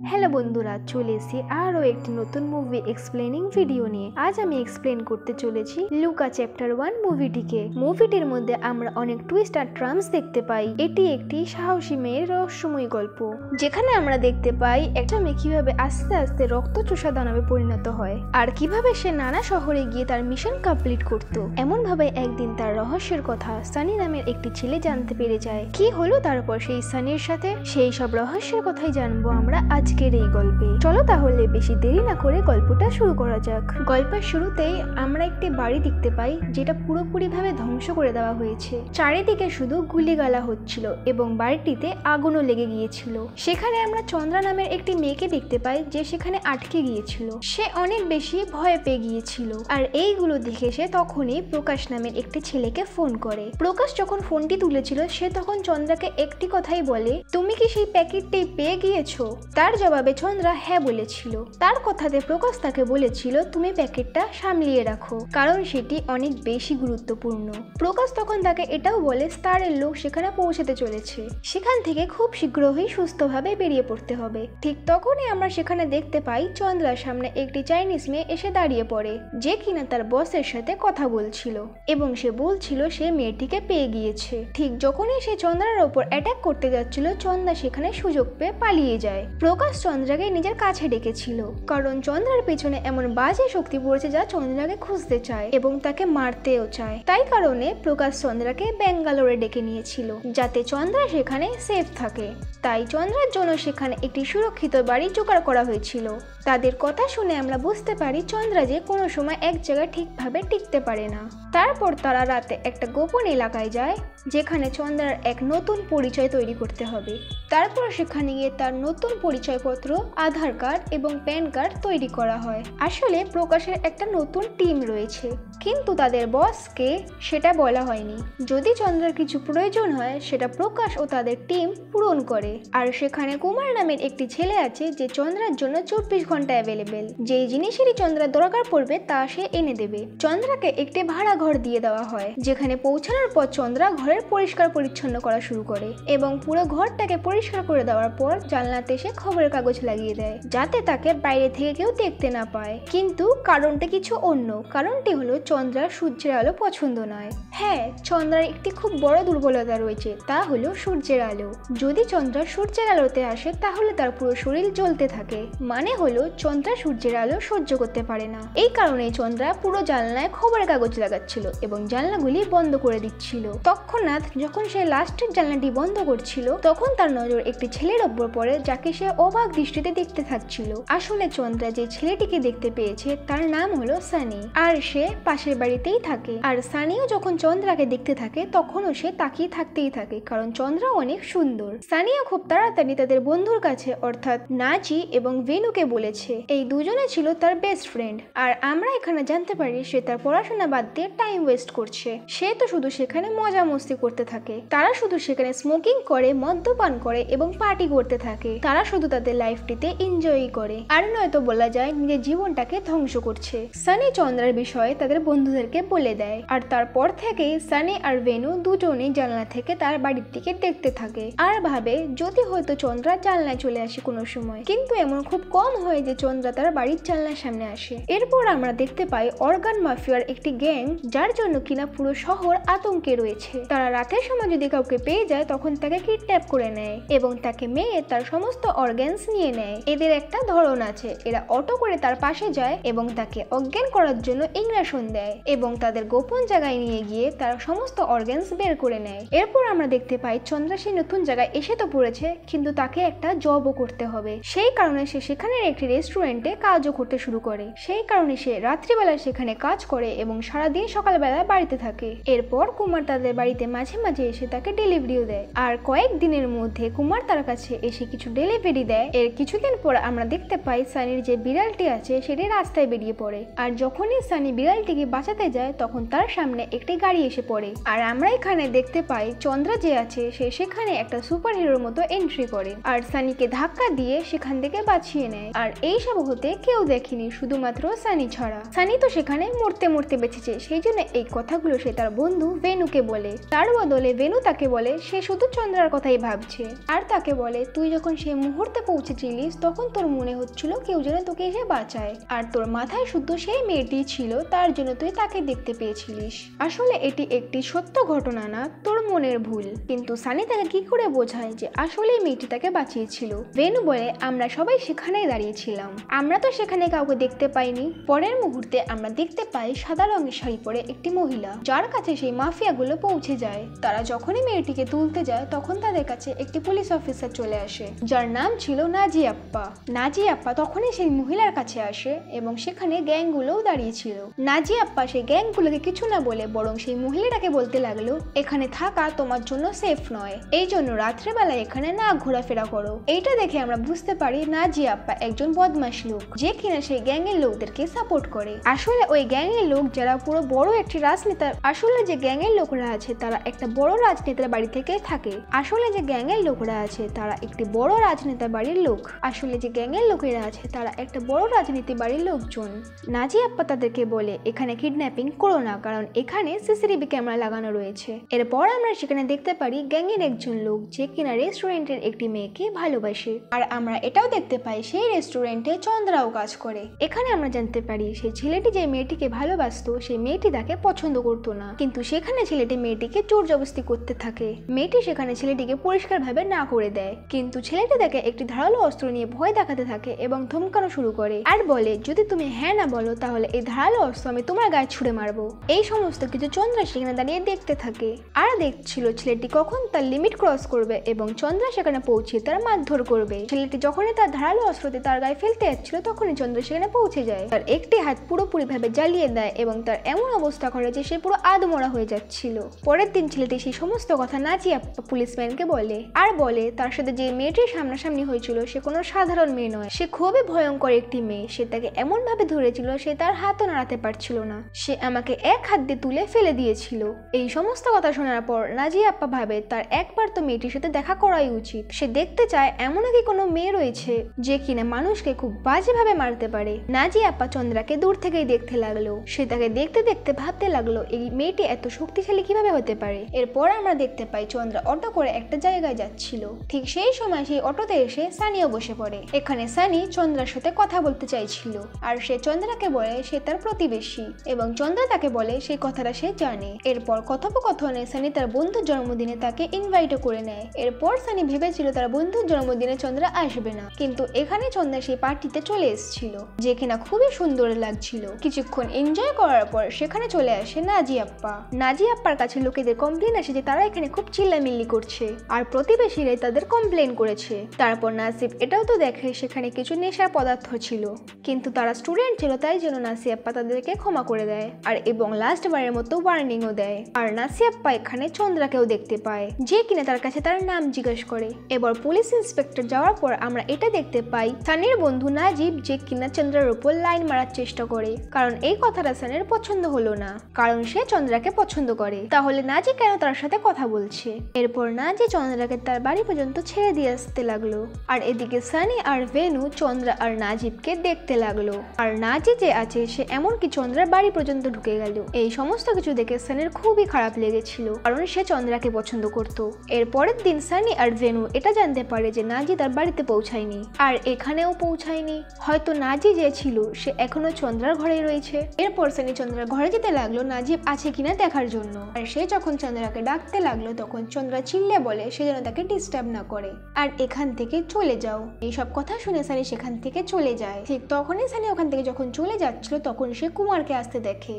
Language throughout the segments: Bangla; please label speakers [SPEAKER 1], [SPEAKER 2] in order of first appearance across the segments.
[SPEAKER 1] হ্যালো বন্ধুরা, চলে এসেছি আরও একটি নতুন মুভি এক্সপ্লেনিং ভিডিও নিয়ে। আজ আমি এক্সপ্লেন করতে চলেছি লুকা চ্যাপ্টার 1 মুভিটিকে। মুভিটির মধ্যে আমরা অনেক টুইস্ট আর ট্রাম্পস দেখতে পাই। এটি একটি সাহসী মেয়ের রহস্যময় গল্প, যেখানে আমরা দেখতে পাই একটা মেয়ে কিভাবে আস্তে আস্তে রক্তচোষা দানবে পরিণত হয় আর কিভাবে সে নানা শহরে গিয়ে তার মিশন কমপ্লিট করত। এমন ভাবে একদিন তার রহস্যের কথা সানি নামের একটি ছেলে জানতে পেরে যায়। কি হলো তারপর সেই সানির সাথে, সেই সব রহস্যের কথাই জানবো আমরা আজকের এই গল্পে। চলো তাহলে বেশি দেরি না করে গল্পটা শুরু করা যাক। গল্পের শুরুতেই আমরা একটি বাড়ি দেখতে পাই যেটা পুরোপুরি ভাবে ধ্বংস করে দেওয়া হয়েছে। চারিদিকে শুধু গুলিগালা হচ্ছিল এবং বাড়িটিতে আগুনও লেগে গিয়েছিল। সেখানে আমরা চন্দ্রা নামের একটি মেয়েকে দেখতে পাই যে সেখানে আটকে গিয়েছিল। সে অনেক বেশি ভয় পেয়ে গিয়েছিল আর এইগুলো দেখে সে তখনই প্রকাশ নামের একটি ছেলেকে ফোন করে। প্রকাশ যখন ফোনটি তুলেছিল সে তখন চন্দ্রাকে একটি কথাই বলে, তুমি কি সেই প্যাকেটটি পেয়ে গিয়েছো? তার জবাবে চন্দ্রা হ্যাঁ বলেছিল। তার কথাতে প্রকাশ তাকে বলেছিল তুমি প্যাকেটটা সামলিয়ে রাখো, কারণ সেটি অনেক বেশি গুরুত্বপূর্ণ। প্রকাশ তখন তাকে এটাও বলে স্টারের লোক সেখানে পৌঁছাতে চলেছে, সেখান থেকে খুব শীঘ্রই সুস্থভাবে বেরিয়ে পড়তে হবে। ঠিক তখনই আমরা সেখানে দেখতে পাই চন্দ্রার সামনে একটি চাইনিজ মেয়ে এসে দাঁড়িয়ে পড়ে, যে কিনা তার বসের সাথে কথা বলছিল এবং সে বলছিল সে মেয়েটিকে পেয়ে গিয়েছে। ঠিক যখনই সে চন্দ্রার ওপর অ্যাটাক করতে যাচ্ছিল, চন্দ্রা সেখানে সুযোগ পেয়ে পালিয়ে যায়। প্রকাশ চন্দ্রাকে নিজের কাছে ডেকেছিল কারণ চন্দ্রার পেছনে এমন বাজে শক্তি পড়েছে যা চন্দ্রাকে খুঁজতে চায় এবং তাকে মারতেও চায়। তাই কারণে প্রকাশ চন্দ্রাকে ব্যাঙ্গালোরে ডেকে নিয়েছিল যাতে চন্দ্রা সেখানে সেফ থাকে। তাই চন্দ্রার জন্য সেখানে একটি সুরক্ষিত বাড়ি জোগাড় করা হয়েছিল। তাদের কথা শুনে আমরা বুঝতে পারি চন্দ্রা যে কোনো সময় এক জায়গায় ঠিকভাবে টিকতে পারে না। তারপর তারা রাতে একটা গোপন এলাকায় যায় যেখানে চন্দ্রার এক নতুন পরিচয় তৈরি করতে হবে। তারপর সেখানে গিয়ে তার নতুন পরিচয়পত্র, আধার কার্ড এবং প্যান কার্ড তৈরি করা হয়। আসলে প্রকাশের একটা নতুন টিম রয়েছে, কিন্তু তাদের বসকে সেটা বলা হয়নি। যদি চন্দ্রার কিছু প্রয়োজন হয় সেটা প্রকাশ ও তাদের টিম পূরণ করে। আর সেখানে কুমার নামের একটি ছেলে আছে যে চন্দ্রার জন্য 24 ঘন্টা অ্যাভেলেবেল। যেই জিনিসেরই চন্দ্রা দরকার পড়বে তা সে এনে দেবে। চন্দ্রাকে একটি ভাড়া ঘর দিয়ে দেওয়া হয়, যেখানে পৌঁছানোর পর চন্দ্রা ঘরের পরিষ্কার পরিচ্ছন্ন করা শুরু করে এবং পুরো ঘরটাকে পরিষ্কার করে দেওয়ার পর জানলাতে সে খবরের কাগজ লাগিয়ে দেয় যাতে তাকে বাইরে থেকে কেউ দেখতে না পায়। কিন্তু কারণটা কিছু অন্য। কারণটি হলো চন্দ্রার সূর্যের আলো পছন্দ নয়। হ্যাঁ, চন্দ্রার একটি খুব বড় দুর্বলতা রয়েছে, তা হলো সূর্যের আলো। যদি চন্দ্রা সূর্যের আলোতে আসে তাহলে তার পুরো শরীর জ্বলতে থাকে, মানে হলো চন্দ্রা সূর্যের আলো সহ্য করতে পারে না। এই কারণে চন্দ্রা পুরো জানলায় খবরের কাগজ লাগাচ্ছিল এবং জানলাগুলি বন্ধ করে দিচ্ছিল। তৎক্ষণাৎ যখন সে লাস্টের জানলাটি বন্ধ করছিল তখন তার নজর একটি ছেলের ওপর পড়ে যাকে সে অবাক দৃষ্টিতে দেখতে থাকছিল। আসলে চন্দ্রা যে ছেলেটিকে দেখতে পেয়েছে তার নাম হলো সানি আর সে পাশের বাড়িতেই থাকে। আর সানিও যখন চন্দ্রাকে দেখতে থাকে তখনও সে তাকিয়ে থাকতেই থাকে কারণ চন্দ্রা অনেক সুন্দর। সানিও খুব তাড়াতাড়ি তাদের বন্ধুর কাছে অর্থাৎ নাজি এবং ভেনুকে বলেছে। এই দুজনে ছিল তার বেস্ট ফ্রেন্ড। আর আমরা এখানে জানতে পারি সে তার পড়াশোনা বাদ দিয়ে টাইম ওয়েস্ট করছে। সে তো শুধু সেখানে মজা মস্তি করতে থাকে। তারা শুধু সেখানে স্মোকিং করে, মদ্যপান করে এবং পার্টি করতে থাকে। তারা শুধু তাদের লাইফটিতে এনজয় করে আর নয়তো বলা যায় নিজের জীবনটাকে ধ্বংস করছে। সানি চন্দ্রার বিষয়ে তাদের বন্ধুদেরকে বলে দেয় আর তারপর থেকে সানি আর ভেনু দুজনেই জানলা থেকে তার বাড়ির দিকে দেখতে থাকে আর ভাবে যদি হয়তো চন্দ্রা জানলায় চলে আসে কোনো সময়। কিন্তু এমন খুব কম হয় যে চন্দ্রা তার বাড়ির জানলার সামনে আসে। এরপর আমরা দেখতে পাই অর্গান মাফিয়ার একটি গ্যাং, যার জন্য কিনা পুরো শহর আতঙ্কে রয়েছে। তারা রাতের সময় যদি কাউকে পেয়ে যায় তখন তাকে কিডন্যাপ করে নেয় এবং তাকে মেরে তার সমস্ত অর্গানস নিয়ে নেয়। এদের একটা ধরন আছে, এরা অটো করে তার পাশে যায় এবং তাকে অজ্ঞান করার জন্য ইঞ্জেকশন দেয় এবং তাদের গোপন জায়গায় নিয়ে গিয়ে তার সমস্ত অর্গানস বের করে নেয়। এরপর আমরা দেখতে পাই চন্দ্রা সেই নতুন জায়গায় এসে তো পড়েছে, কিন্তু তাকে একটা জবও করতে হবে। সেই কারণে সে সেখানের একটি রেস্টুরেন্টে কাজও করতে শুরু করে। সেই কারণে সে রাত্রিবেলা সেখানে কাজ করে এবং সারাদিন সকালবেলা বাড়িতে থাকে। এরপর কুমার তাদের বাড়িতে মাঝে মাঝে এসে তাকে ডেলিভারিও দেয় আর কয়েকদিনের মধ্যে কুমার তার কাছে এসে কিছু ডেলিভারি দেয়। এর কিছুদিন পর আমরা দেখতে পাই সানির যে বিড়ালটি আছে সেটি রাস্তায় বেরিয়ে পড়ে আর যখনই সানি বিড়ালটিকে বাঁচাতে যায় তখন তার সামনে একটি গাড়ি এসে পড়ে। আর আমরা এখানে দেখতে পাই চন্দ্রা যে আছে সে সেখানে একটা সুপার হিরোর মতো এন্ট্রি করে আর সানিকে ধাক্কা দিয়ে সেখান থেকে বাঁচিয়ে নেয়। আর এই সব হতে কেউ দেখেনি শুধুমাত্র সানি ছাড়া। সানি তো সেখানে মরতে মরতে বেঁচেছে, সেই জন্য এই কথাগুলো সে তার বন্ধু ভেনুকে বলে। তার বদলে ভেনু তাকে বলে সে শুধু চন্দ্রার কথাই ভাবছে, আর তাকে বলে তুই যখন সেই মুহূর্তে পৌঁছেছিলিস তখন তোর মনে হচ্ছিল কেউ যেন তোকে এসে বাঁচায়, আর তোর মাথায় শুধু সেই মেয়েটি ছিল, তার জন্য তুই তাকে দেখতে পেয়েছিলিস। আসলে এটি একটি সত্য ঘটনা না, তোর মনের ভুল। কিন্তু সানি তাকে কি করে বোঝায় যে আসলে মেয়েটি তাকে বাঁচিয়েছিল। ভেনু বলে আমরা সবাই সেখানেই দাঁড়িয়েছিলাম, আমরা তো সেখানে কাউকে দেখতে পাইনি। পরের মুহূর্তে আমরা দেখতে পাই সাদা রঙের শাড়ি পরে একটি মহিলা, যার কাছে সেই মাফিয়াগুলো পৌঁছে যায়। তারা যখনই মেয়েটিকে তুলতে যায় তখন তাদের কাছে একটি পুলিশ অফিসার চলে আসে, যার নাম ছিল নাজি আপ্পা। নাজি আপ্পা তখনই সেই মহিলার কাছে আসে এবং সেখানে গ্যাংগুলোও দাঁড়িয়েছিল। নাজি আপ্পা সেই গ্যাংগুলোকে কিছু না বলে বরং সেই মহিলাটাকে বলতে লাগলো এখানে থাকা তোমার জন্য সেফ নয়, এই জন্য রাত্রেবেলা এখানে না ঘোরাফেরা করো। এইটা দেখে আমরা বুঝতে পারি নাজি আপ্পা একজন বদমাশ লোক, যে কিনা সেই গ্যাংয়ের লোকদেরকে সাপোর্ট করে। আসলে ওই গ্যাংয়ের লোক যারা পুরো বড় একটি রাজনেতা, আসলে যে গ্যাংয়ের লোকরা আছে তারা একটা বড় রাজনেতার বাড়ি থেকে থাকে। আসলে যে গ্যাংয়ের লোকরা আছে তারা একটি বড় রাজনেতা বাড়ির লোক। আসলে যে গ্যাংয়ের লোকেরা আছে তারা একটা বড় রাজনীতি বাড়ির লোকজন। নাজি আপ্পা তাদেরকে বলে এখানে কিডন্যাপিং করো না, কারণ এখানে সিসিটিভি ক্যামেরা লাগানো রয়েছে। এরপর আমরা সেখানে দেখতে পারি গ্যাংয়ের একজন লোক যে কিনা রেস্টুরেন্টের একটি মেয়েকে ভালোবাসে, আর আমরা এটাও দেখতে পাই সেই রেস্টুরেন্টে চন্দ্রাও কাজ করে। এখানে আমরা জানতে পারি সেই ছেলেটি যে মেয়েটিকে ভালোবাসতো সেই মেয়েটি তাকে পছন্দ করতো না, কিন্তু সেখানে ছেলেটি মেয়েটিকে জোর জবরদস্তি করতে থাকে। মেয়েটি সেখানে ছেলেটিকে পরিষ্কারভাবে না করে দেয়, কিন্তু ছেলেটি তাকে একটি ধারালো অস্ত্র নিয়ে ভয় দেখাতে থাকে এবং ধমকানো শুরু করে, আর বলে যদি তুমি হ্যাঁ না বলো তাহলে এই ধারালো অস্ত্র আমি তোমার গায়ে ছুড়ে মারবো। এই সমস্ত কিছু চন্দ্রা সেখানে দাঁড়িয়ে দেখতে থাকে, আর দেখছিল ছেলেটি কখন তার লিমিট ক্রস করবে এবং চন্দ্রা সেখানে পৌঁছে তার মারধর করবে। ছেলেটি যখনই তার ধারালো অস্ত্রতে তার গায়ে ফেলতে যাচ্ছিল তখনই চন্দ্রা সেখানে পৌঁছে যায়, তার একটি হাত পুরোপুরি ভাবে জ্বালিয়ে দেয় এবং তার এমন অবস্থা করে যে সে পুরো আধমরা হয়ে যাচ্ছিল। পরের দিন ছেলেটি সেই সমস্ত কথা নাজি আপ্পা পুলিশম্যানকে বলে, আর বলে তার সাথে যে মেয়েটির সামনাসামনি হয়েছিল সে কোনো সাধারণ মেয়ে নয়, সে খুবই ভয়ঙ্কর একটি মেয়ে। সে তাকে এমন ভাবে ধরেছিল সে তার হাতও নাড়াতে পারছিল না, সে আমাকে এক হাত দিয়ে তুলে ফেলে দিয়েছিল। এই সমস্ত কথা শোনার পর নাজি আপ্পা ভাবে তার একবার তো মেয়েটির সাথে দেখা করাই উচিত। সে দেখতে চায় এমনও কি কোনো মেয়ে রয়েছে যে কিনা মানুষকে খুব বাজেভাবে মারতে পারে। নাজি আপ্পা চন্দ্রাকে দূর থেকেই দেখতে লাগলো, সে তাকে দেখতে দেখতে ভাবতে লাগলো এই মেয়েটি এত শক্তিশালী কিভাবে হতে পারে। এরপর আমরা দেখতে পাই চন্দ্রা অটো করে একটা জায়গায় যাচ্ছিল, ঠিক সেই সময় সেই অটোতে এসে সানিও বসে পড়ে। এখানে সানি চন্দ্রার সাথে কথা বলতে চাইছিল, আর সে চন্দ্রাকে বলে সে তার প্রতিবেশী এবং চন্দ্রা তাকে বলে সেই কথাটা সে জানে। এরপর কথোপকথনে সানি তার বন্ধুর জন্মদিনে তাকে ইনভাইটও করে নেয়। এরপর সানি ভেবেছিল তার বন্ধুর জন্মদিনে চন্দ্রা আসবে না, কিন্তু এখানে চন্দ্রা সেই পার্টিতে চলে এসেছিল, যে কিনা খুবই সুন্দর লাগছিল। কিছুক্ষণ এনজয় করার পর সেখানে চলে আসে নাজি আপ্পা। নাজি আপ্পার কাছে লোকেদের কমপ্লেন আসে যে তারা এখানে খুব চিল্লামিল্লি করছে, আর প্রতিবেশীরাই তাদের কমপ্লেন করেছে। তারপর নাসিব এটাও তো দেখে সেখানে কিছু নেশার পদার্থ ছিল, কিন্তু তারা স্টুডেন্ট ছিল তাই জন্য নাসি আপ্পা তাদেরকে ক্ষমা করে দেয়, আর এবং লাস্ট বারের মতো ওয়ার্নিংও দেয়। আর নাসি আপ্পা এখানে চন্দ্রাকেও দেখতে পায়, যে কিনা তার কাছে তার নাম জিজ্ঞেস করে। এবার পুলিশ ইন্সপেক্টর যাওয়ার পর আমরা এটা দেখতে পাই সানির বন্ধু নাজিব যে কিনা চন্দ্রার উপর লাইন মারার চেষ্টা করে, কারণ এই কথাটা সানির পছন্দ হলো না, কারণ সে চন্দ্রাকে পছন্দ করে। তাহলে নাজি কেন তার সাথে কথা বলছে? এরপর নাজি চন্দ্রাকে তার বাড়ি পর্যন্ত ছেড়ে দিয়ে আসতে লাগলো, আর এদিকে সানি আর ভেনু চন্দ্রা আর নাজিবকে দেখতে লাগলো। আর নাজি যে আছে সে এমনকি চন্দ্রার বাড়ি পর্যন্ত ঢুকে গেল। এই সমস্ত কিছু দেখে সানির খুবই খারাপ লেগেছিল, কারণ সে চন্দ্রাকে পছন্দ করত। এর পরের দিন সানি আর ভেনু এটা জানতে পারে যে নাজি তার বাড়িতে পৌঁছায়নি, আর এখানেও পৌঁছায়নি। হয়তো নাজি যে ছিল সে এখনো চন্দ্রার ঘরেই রয়েছে। এরপর সানি চন্দ্রার ঘরে যেতে লাগলো নাজিব আছে কিনা দেখার জন্য, আর সে যখন চন্দ্রাকে ডাকতে লাগলো তখন চন্দ্রা চিল্লে বলে সে যেন তাকে ডিস্টার্ব না করে, আর এখান থেকে চলে যাও। এইসব কথা শুনে সানি সেখান থেকে চলে যায়। ঠিক তখনই সানি ওখান থেকে যখন চলে যাচ্ছিল তখন সে কুমারকে আসতে দেখে।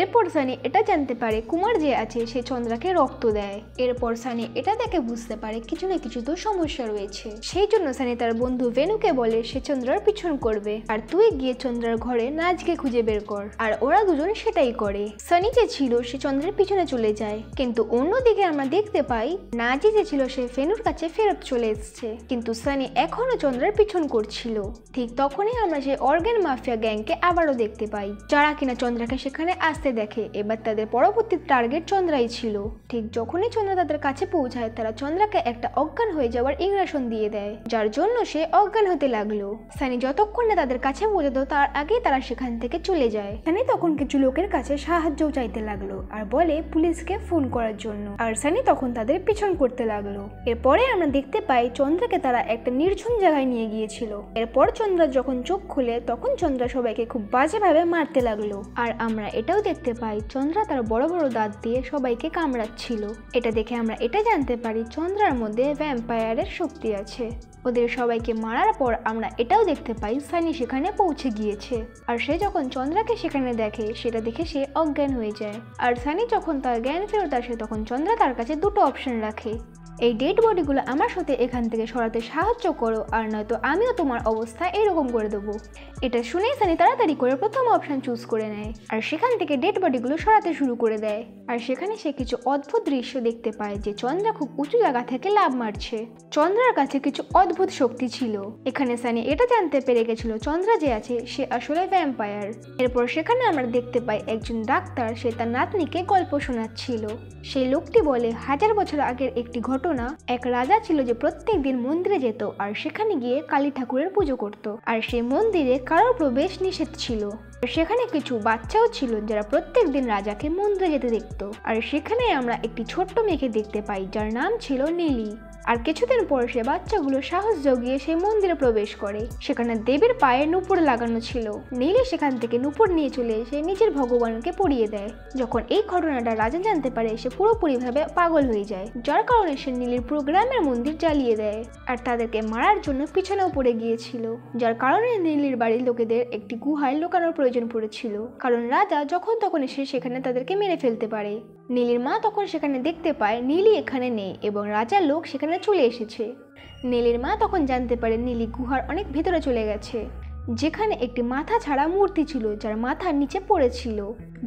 [SPEAKER 1] এরপর সানি এটা জানতে পারে কুমার যে আছে সে চন্দ্রাকে রক্ত দেয়। এরপর সানি এটা দেখে বুঝতে পারে কিছু না কিছু তো সমস্যা রয়েছে, সেই জন্য সানি তার বন্ধু ভেনুকে বলে সে চন্দ্রার পিছন করবে, আর তুই গিয়ে চন্দ্রার ঘরে নাজকে খুঁজে বের কর। আর ওরা দুজন সেটাই করে। সানি যে ছিল সে চন্দ্রের পিছনে চলে যায়, কিন্তু অন্যদিকে আমরা দেখতে পাই নাজি যে ছিল সে ভেনুর কাছে ফেরত চলে এসছে, কিন্তু সানি এখনো চন্দ্রার পিছন করছিল। ঠিক তখনই আমরা সেই অর্গান মাফিয়া গ্যাংকে আবারও দেখতে পাই, যারা কিনা চন্দ্রাকে সেখানে আসতে দেখে। এবার তাদের পরবর্তী টার্গেট চন্দ্রাই ছিল। ঠিক যখনই চন্দ্রা তাদের কাছে পৌঁছায়, তারা চন্দ্রাকে একটা অজ্ঞান হয়ে যাওয়ার ইঞ্জেকশন দিয়ে দেয়, যার জন্য সে অজ্ঞান হতে লাগলো। সানি যতক্ষণ না তাদের কাছে পৌঁছাতো তার আগেই তারা সেখান থেকে চলে যায়। সানি তখন কিছু লোকের কাছে সাহায্য চাইতে লাগলো আর বলে পুলিশকে ফোন করার জন্য, আর সানি তখন তাদের পিছন করতে লাগলো। এরপরে আমরা দেখতে পাই চন্দ্রাকে তারা একটা নির্জন জায়গায় নিয়ে গিয়েছিল। এরপর চন্দ্রা যখন চোখ খুলে তখন চন্দ্রা সবাইকে খুব বাজেভাবে মারতে লাগলো। আর আমরা এটাও দেখতে পাই চন্দ্রা তার বড় বড় দাঁত দিয়ে সবাইকে কামড়াচ্ছিল। এটা দেখে আমরা এটা জানতে পারি চন্দ্রার মধ্যে ভ্যাম্পায়ারের শক্তি আছে। ওদের সবাইকে মারার পর আমরা এটাও দেখতে পাই সানি সেখানে পৌঁছে গিয়েছে। আর সে যখন চন্দ্রাকে সেখানে দেখে সেটা দেখে সে অজ্ঞান হয়ে যায়। আর সানি যখন তার জ্ঞান ফেরত আসে তখন চন্দ্রা তার কাছে দুটো অপশন রাখে, এই ডেড বডিগুলো আমার সাথে এখান থেকে সরাতে সাহায্য করো, আর নয়তো আমিও তোমার অবস্থা এরকম করে দেবো। এটা শুনেই সানি তাড়াতাড়ি করে প্রথম অপশন চুজ করে নেয় আর সেখান থেকে ডেড বডিগুলো সরাতে শুরু করে দেয়। আর সেখানে সে কিছু অদ্ভুত দৃশ্য দেখতে পায় যে চন্দ্রা খুব উঁচু জায়গা থেকে লাফ মারছে। চন্দ্রার কাছে কিছু অদ্ভুত শক্তি ছিল। এখানে সানি এটা জানতে পেরে গেছিল চন্দ্রা যে আছে সে আসলে ভ্যাম্পায়ার। এরপর সেখানে আমরা দেখতে পাই একজন ডাক্তার, সে তার নাতনিকে গল্প শোনাচ্ছিল। সেই লোকটি বলে 1000 বছর আগের একটি ঘটনা, এক রাজা ছিল যে প্রত্যেক দিন মন্দিরে যেত আর সেখানে গিয়ে কালী ঠাকুরের পুজো করত। আর সেই মন্দিরে কারোর প্রবেশ নিষেধ ছিল। সেখানে কিছু বাচ্চাও ছিল যারা প্রত্যেক দিন রাজাকে মন্দিরে যেতে দেখতো। আর সেখানে আমরা একটি ছোট্ট মেয়েকে দেখতে পাই যার নাম ছিল নীলি। আর কিছুদিন পর সে বাচ্চাগুলো সাহস জগিয়ে সেই মন্দিরে প্রবেশ করে। সেখানে দেবীর পায়ে নূপুর লাগানো ছিল। নীলি সেখান থেকে নূপুর নিয়ে চলে এসে নিজের ভগবানকে পরিয়ে দেয়। যখন এই ঘটনাটা রাজা জানতে পারে সে পুরোপুরিভাবে পাগল হয়ে যায়, যার কারণে সে নীলির পুরো গ্রামের মন্দির জ্বালিয়ে দেয় আর তাদেরকে মারার জন্য পিছনেও পড়ে গিয়েছিল, যার কারণে নীলির বাড়ির লোকেদের একটি গুহায় লুকানোর প্রয়োজন পড়েছিল, কারণ রাজা যখন তখন এসে সেখানে তাদেরকে মেরে ফেলতে পারে। নীলির মা তখন সেখানে দেখতে পায় নীলি এখানে নেই এবং রাজার লোক সেখানে চলে এসেছে। নীলির মা তখন জানতে পারে নীলি গুহার অনেক ভেতরে চলে গেছে, যেখানে একটি মাথা ছাড়া মূর্তি ছিল যার মাথার নিচে পড়েছিল।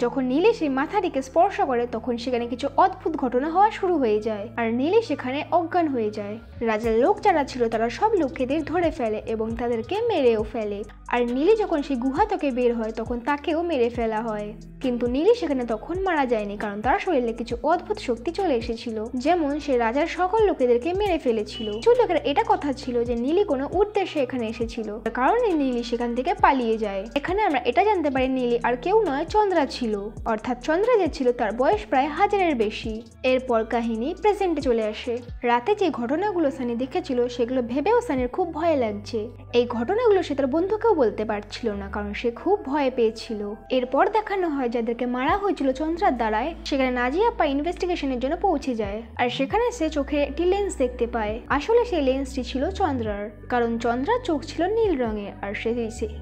[SPEAKER 1] যখন নীলি সেই মাথাটিকে স্পর্শ করে তখন সেখানে কিছু অদ্ভুত ঘটনা হওয়া শুরু হয়ে যায় আর নীলি সেখানে অজ্ঞান হয়ে যায়। রাজার লোক যারা ছিল তারা সব লোকেদের ধরে ফেলে এবং তাদেরকে মেরেও ফেলে। আর নীলি যখন সেই গুহা থেকে বের হয় তখন তাকেও মেরে ফেলা হয়, কিন্তু নীলি সেখানে তখন মারা যায়নি কারণ তার শরীরে কিছু অদ্ভুত শক্তি চলে এসেছিল, যেমন সে রাজার সকল লোকেদেরকে মেরে ফেলেছিল। কিছু লোকের এটা কথা ছিল যে নীলি কোনো উদ্দেশ্যে এখানে এসেছিল, কারণে নীলি সেখান থেকে পালিয়ে যায়। এখানে আমরা এটা জানতে পারি নীলি আর কেউ নয়, চন্দ্রা ছিল। অর্থাৎ চন্দ্রা যে ছিল তার বয়স প্রায় 1000-এর বেশি। এরপর কাহিনী প্রেজেন্টে চলে আসে। রাতে যে ঘটনাগুলো সানি দেখেছিল সেগুলো ভেবেও সানির খুব ভয় লাগছে। এই ঘটনাগুলো সে তার বন্ধুকেও বলতে পারছিল না কারণ সে খুব ভয় পেয়েছিল। এরপর দেখানো হয় যাদেরকে মারা হয়েছিল চন্দ্রার দ্বারায়, সেখানে নাজিয়া আপা ইনভেস্টিগেশনের জন্য পৌঁছে যায় আর সেখানে সে চোখে একটি লেন্স দেখতে পায়। আসলে সেই লেন্সটি ছিল চন্দ্রার, কারণ চন্দ্রার চোখ ছিল নীল রঙের আর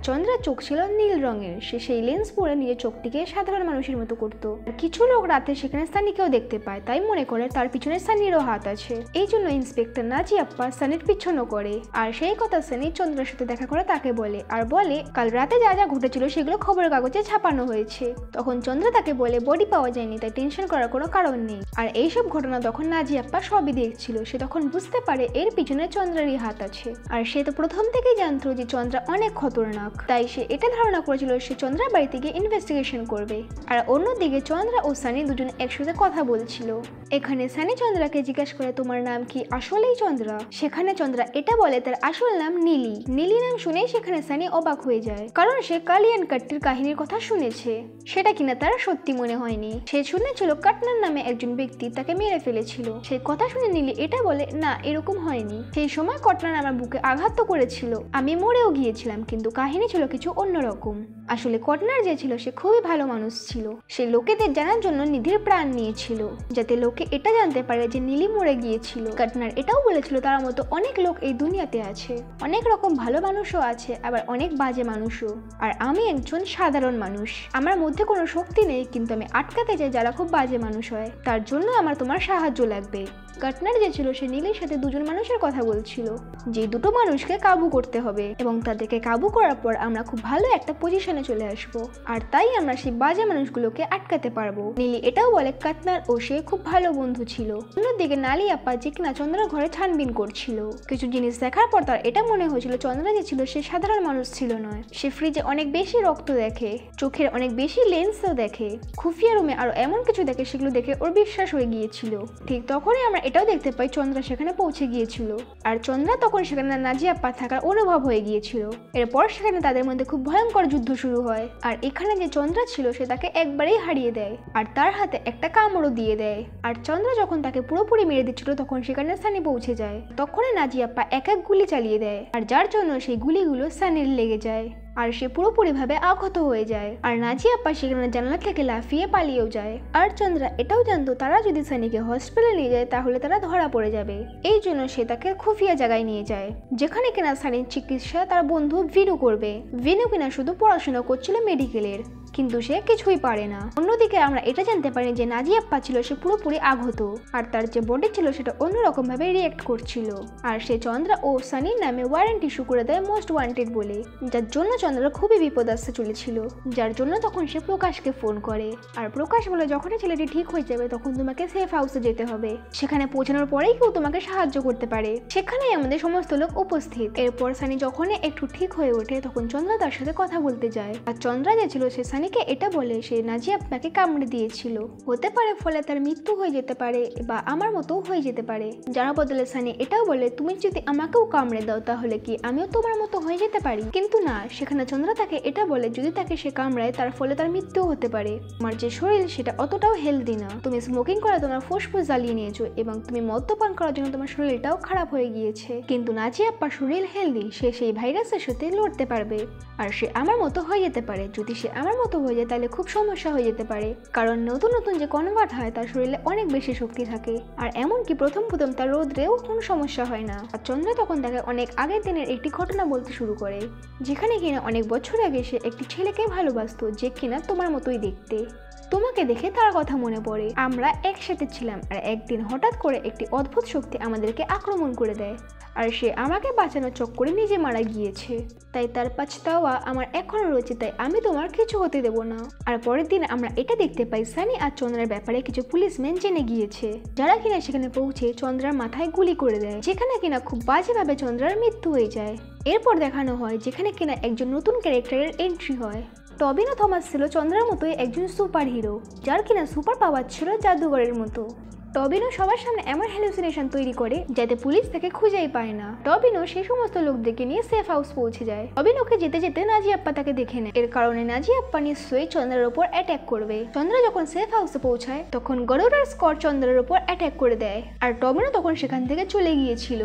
[SPEAKER 1] চন্দ্রার চোখ ছিল নীল রঙের। সে সেই লেন্স পরে নিজের চোখটিকে সাধারণ মানুষের মতো করতো। কিছু লোক রাতে সেখানে সানিকেও দেখতে পায়, তাই মনে করে তার পিছনে সানিরও হাত আছে। এই জন্য ইন্সপেক্টর নাজিয়া আপা সানির পিছনও করে। আর সেই কথা সানি চন্দ্রার সাথে দেখা করে তাকে বলে আর বলে কাল রাতে যা যা ঘটেছিল সেগুলো খবরের কাগজে ছাপানো হয়েছে। তখন চন্দ্রা তাকে বলে বডি পাওয়া যায়নি, তাই টেনশন করার কোনো কারণ নেই। আর এইসব ঘটনা তখন নাজিয়া আপা সবই দেখছিল। সে তখন বুঝতে পারে এর পিছনে চন্দ্রারই হাত আছে। আর সে তো প্রথম থেকেই জানতো যে চন্দ্রা অনেক খতরনাক, তাই সে এটা ধারণা করেছিল সে চন্দ্রার বাড়িতে গিয়ে ইনভেস্টিগেশন করবে। আর অন্যদিকে চন্দ্রা ও সানি দুজন একসাথে কথা বলছিল। এখানে সানি চন্দ্রাকে জিজ্ঞাসা করে তোমার নাম কি? আসলেই চন্দ্রা? সেখানে চন্দ্রা এটা বলে তার আসল নাম নীলি। নীলি নাম শুনেই সেখানে সানি অবাক হয়ে যায়, কারণ সে কালিয়ান কাট্টির কাহিনীর কথা শুনেছে, সেটা কিনা তার সত্যি মনে হয়নি। সে শুনেছিল কাটনার নামে একজন ব্যক্তি তাকে মেরে ফেলেছিল। সেই কথা শুনে নীলি এটা বলে না, এরকম হয়নি। সেই সময় কটনার আমার বুকে আঘাত তো করেছিল, আমি মরেও গিয়েছিলাম, কিন্তু কাহিনী ছিল কিছু অন্যরকম। আসলে কটনার যে ছিল সে খুবই ভালো মানুষ ছিল। সে লোকেদের জানার জন্য নিধির প্রাণ নিয়েছিল, যাতে লোকে এটা জানতে পারে যে নীলি মরে গিয়েছিল। কটনার এটাও বলেছিল তার মতো অনেক লোক এই দুনিয়াতে আছে, অনেক রকম ভালো মানুষও আছে, আবার অনেক বাজে মানুষও। আর আমি একজন সাধারণ মানুষ, আমার মধ্যে কোনো শক্তি নেই, কিন্তু আমি আটকাতে চাই যারা খুব বাজে মানুষ হয়। তার জন্য আমার তোমার সাহায্য লাগবে। কাটনার যে ছিল সে নীলের সাথে দুজন মানুষের কথা বলছিল, যে দুটো মানুষকে কাবু করতে হবে এবং তাদেরকে কাবু করার পর আমরা খুব ভালো একটা পজিশনে চলে আসব, আর তাই আমরা সেই বাজে মানুষগুলোকে আটকাতে পারবো। নীলি এটাও বলে কাটনার ও সে খুব ভালো বন্ধু ছিল। অন্যদিকে নালি আপা যে কিনা চন্দ্রার ঘরে ছানবিন করছিল। কিছু জিনিস দেখার পর তার এটা মনে হয়েছিল চন্দ্রা যে ছিল সে সাধারণ মানুষ ছিল নয়। সে ফ্রিজে অনেক বেশি রক্ত দেখে, চোখের অনেক বেশি লেন্সও দেখে, খুফিয়া রুমে আরো এমন কিছু দেখে, সেগুলো দেখে ওর বিশ্বাস হয়ে গিয়েছিল। ঠিক তখনই আমরা এটাও দেখতে পাই চন্দ্রা সেখানে পৌঁছে গিয়েছিল, আর চন্দ্রা তখন সেখানে নাজি আপা থাকার অনুভব হয়ে গিয়েছিল। এরপর সেখানে তাদের মধ্যে খুব ভয়ঙ্কর যুদ্ধ শুরু হয়, আর এখানে যে চন্দ্রা ছিল সে তাকে একবারেই হারিয়ে দেয় আর তার হাতে একটা কামড়ও দিয়ে দেয়। আর চন্দ্রা যখন তাকে পুরোপুরি মেরে দিচ্ছিল তখন সেখানে সানি পৌঁছে যায়। তখনই নাজি আপা এক এক গুলি চালিয়ে দেয়, আর যার জন্য সেই গুলিগুলো সানির লেগে যায় আর সে পুরোপুরিভাবে আহত হয়ে যায়। আর নাজি আপা সেখানে জানালা থেকে লাফিয়ে পালিয়েও যায়। আর চন্দ্রা এটাও জানতো তারা যদি সানিকে হসপিটালে নিয়ে যায় তাহলে তারা ধরা পড়ে যাবে, এই জন্য সে তাকে খুফিয়া জায়গায় নিয়ে যায়, যেখানে কিনা সানির চিকিৎসা তার বন্ধু ভিনু করবে। ভিনু কিনা শুধু পড়াশোনা করছিল মেডিকেলের, কিন্তু সে কিছুই পারে না। অন্যদিকে আমরা এটা জানতে পারি যে নাজি আপা ছিল সে পুরোপুরি আহত, আর তার যে বডি ছিল সেটা অন্যরকম ভাবে রিয়েক্ট করছিল, আর সে চন্দ্রা ও সানির নামে ওয়ারেন্ট ইস্যু করে দেয় মোস্ট ওয়ান্টেড বলে, যার জন্য চন্দ্রা খুবই বিপদ আসতে চলেছিল। যার জন্য তখন সে প্রকাশকে ফোন করে, আর প্রকাশ বলে যখনই ছেলেটি ঠিক হয়ে যাবে তখন তোমাকে সেফ হাউসে যেতে হবে, সেখানে পৌঁছানোর পরেই কেউ তোমাকে সাহায্য করতে পারে। সেখানেই আমাদের সমস্ত লোক উপস্থিত। এরপর সানি যখনই একটু ঠিক হয়ে ওঠে তখন চন্দ্রা তার সাথে কথা বলতে যায়, আর চন্দ্রা যে ছিল সে সানিকে এটা বলে সে নাজি আপনাকে কামড়ে দিয়েছিল, হতে পারে ফলে তার মৃত্যু হয়ে যেতে পারে বা আমার মতো হয়ে যেতে পারে। যার বদলে সানি এটাও বলে তুমি যদি আমাকেও কামড়ে দাও তাহলে কি আমিও তোমার মতো হয়ে যেতে পারি, কিন্তু না, সেখানে চন্দ্রা তাকে এটা বলে যদি তাকে সে কামড়ায় তার ফলে তার মৃত্যু হতে পারে। তোমার যে শরীর সেটা অতটাও হেলদি না, তুমি স্মোকিং করে তোমার ফুসফুস জ্বালিয়ে নিয়েছো এবং তুমি মদ্যপান করার জন্য তোমার শরীরটাও খারাপ হয়ে গিয়েছে, কিন্তু নাজি আপ্পার শরীর হেলদি, সে সেই ভাইরাসের সাথে লড়তে পারবে আর সে আমার মতো হয়ে যেতে পারে। যদি সে আমার মতো হয়ে যায় তাহলে খুব সমস্যা হয়ে যেতে পারে, কারণ নতুন নতুন যে কনভার্ট হয় তার শরীরে অনেক বেশি শক্তি থাকে, আর এমনকি প্রথম তার রোদ্রেও কোনো সমস্যা হয় না। আর চন্দ্রা তখন তাকে অনেক আগের দিনের একটি ঘটনা বলতে শুরু করে, যেখানে কিনা অনেক বছর আগে সে একটি ছেলেকে ভালোবাসতো যে কিনা তোমার মতোই দেখতে। তোমাকে দেখে তার কথা মনে পড়ে, আমরা একসাথে ছিলাম, আর একদিন হঠাৎ করে একটি অদ্ভুত শক্তি আমাদেরকে আক্রমণ করে দেয়, আর সে আমাকে বাঁচানোর চক্করে নিজে মারা গিয়েছে, তাই তার পাছতাওয়া আমার এখনো রয়েছে, তাই আমি তোমার কিছু হতে দেব না। আর পরের দিন আমরা এটা দেখতে পাই সানি আর চন্দ্রার ব্যাপারে কিছু পুলিশম্যান জেনে গিয়েছে, যারা কিনা সেখানে পৌঁছে চন্দ্রার মাথায় গুলি করে দেয়, যেখানে কিনা খুব বাজেভাবে চন্দ্রার মৃত্যু হয়ে যায়। এরপর দেখানো হয় যেখানে কিনা একজন নতুন ক্যারেক্টারের এন্ট্রি হয়। টবিনো থমাস ছিল চন্দ্রার মতোই একজন সুপার হিরো, যার কিনা সুপার পাওয়ার ছিল জাদুঘরের মতো। টবিনো সবার সামনে এমন হ্যালুসিনেশন তৈরি করে যাতে পুলিশ তাকে খুঁজেই পায় না। টবিনো সেই সমস্ত লোকদেরকে নিয়ে সেফ হাউস পৌঁছে যায়। টবিনোকে যেতে যেতে নাজি আপ্পা তাকে দেখে নেয়, এর কারণে নাজি আপ্পা নিশ্চয়ই চন্দ্রার উপর অ্যাটাক করবে। চন্দ্রা যখন সেফ হাউসে পৌঁছায় তখন গরুড়ার স্কট চন্দ্রার উপর অ্যাটাক করে দেয়, আর টবিনো তখন সেখান থেকে চলে গিয়েছিল,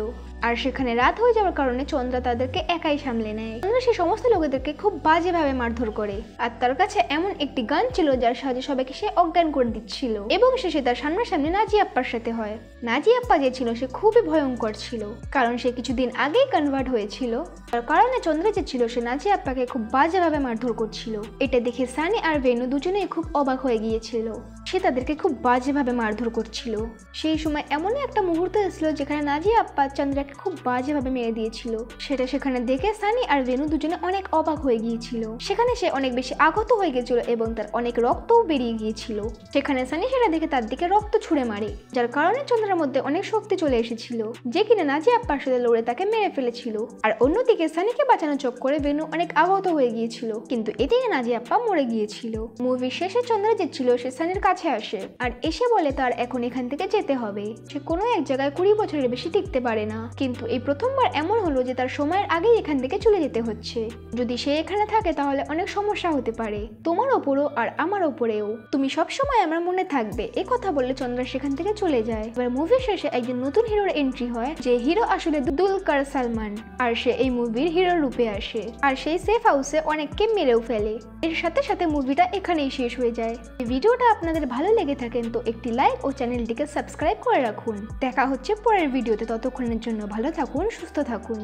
[SPEAKER 1] আর সেখানে রাত হয়ে যাওয়ার কারণে চন্দ্রা তাদেরকে একাই সামলে নেয়। চন্দ্রা সেই সমস্ত লোকেদেরকে খুব বাজেভাবে মারধর করে, আর তার কাছে এমন একটি গান ছিল যার সাহায্যে সবাইকে সে অজ্ঞান করে দিচ্ছিল, এবং শেষে তার সামনাসামনি নাজি আপ্পার সাথে হয়। নাজি আপ্পা যে ছিল সে খুবই ভয়ঙ্কর ছিল, কারণ সে কিছুদিন আগেই কনভার্ট হয়েছিল, তার কারণে চন্দ্রা যে ছিল সে নাজি আপ্পাকে খুব বাজেভাবে মারধর করছিল। এটা দেখে সানি আর ভেনু দুজনেই খুব অবাক হয়ে গিয়েছিল, সে তাদেরকে খুব বাজেভাবে মারধর করছিল। সেই সময় এমনই একটা মুহূর্ত এসেছিল যেখানে নাজি আপ্পা চন্দ্রাকে খুব বাজেভাবে মেরে দিয়েছিল, সেটা সেখানে দেখে সানি আর ভেনু দুজনে অনেক অবাক হয়ে গিয়েছিল। সেখানে সে অনেক বেশি আহত হয়ে গিয়েছিল এবং তার অনেক রক্তও বেরিয়ে গিয়েছিল। সেখানে সানি সেটা দেখে তার দিকে রক্ত ছুঁড়ে মারে, যার কারণে চন্দ্রার মধ্যে অনেক শক্তি চলে এসেছিল, যে কিনা নাজি আপ্পার সাথে লড়ে তাকে মেরে ফেলেছিল। আর অন্যদিকে সানিকে বাঁচানোর চক্করে ভেনু অনেক আহত হয়ে গিয়েছিল, কিন্তু এদিকে নাজি আপ্পা মরে গিয়েছিল। মুভির শেষে চন্দ্রা যে ছিল সে সানির কাছে আসে আর এসে বলে তার এখন এখান থেকে যেতে হবে, সে কোনো এক জায়গায় 20 বছরের বেশি টিকতে পারে না, কিন্তু এই প্রথমবার এমন হলো যে তার সময়ের আগেই এখান থেকে চলে যেতে হচ্ছে। যদি সে এখানে থাকে তাহলে অনেক সমস্যা হতে পারে, তোমার ওপরও আর আমার ওপরেও। তুমি সবসময় আমার মনে থাকবে, এই কথা বললে চন্দ্রা সেখান থেকে চলে যায়। এবার মুভির শেষে একজন নতুন হিরোর এন্ট্রি হয়, যে হিরো আসলে দুলকার সালমান, আর সে এই মুভির হিরোর রূপে আসে, আর সেই সেফ হাউসে অনেককে মেরেও ফেলে। এর সাথে সাথে মুভিটা এখানেই শেষ হয়ে যায়। এই ভিডিওটা আপনাদের ভালো লেগে থাকেন তো একটি লাইক ও চ্যানেলটিকে সাবস্ক্রাইব করে রাখুন। দেখা হচ্ছে পরের ভিডিওতে, ততক্ষণের জন্য ভালো থাকুন, সুস্থ থাকুন।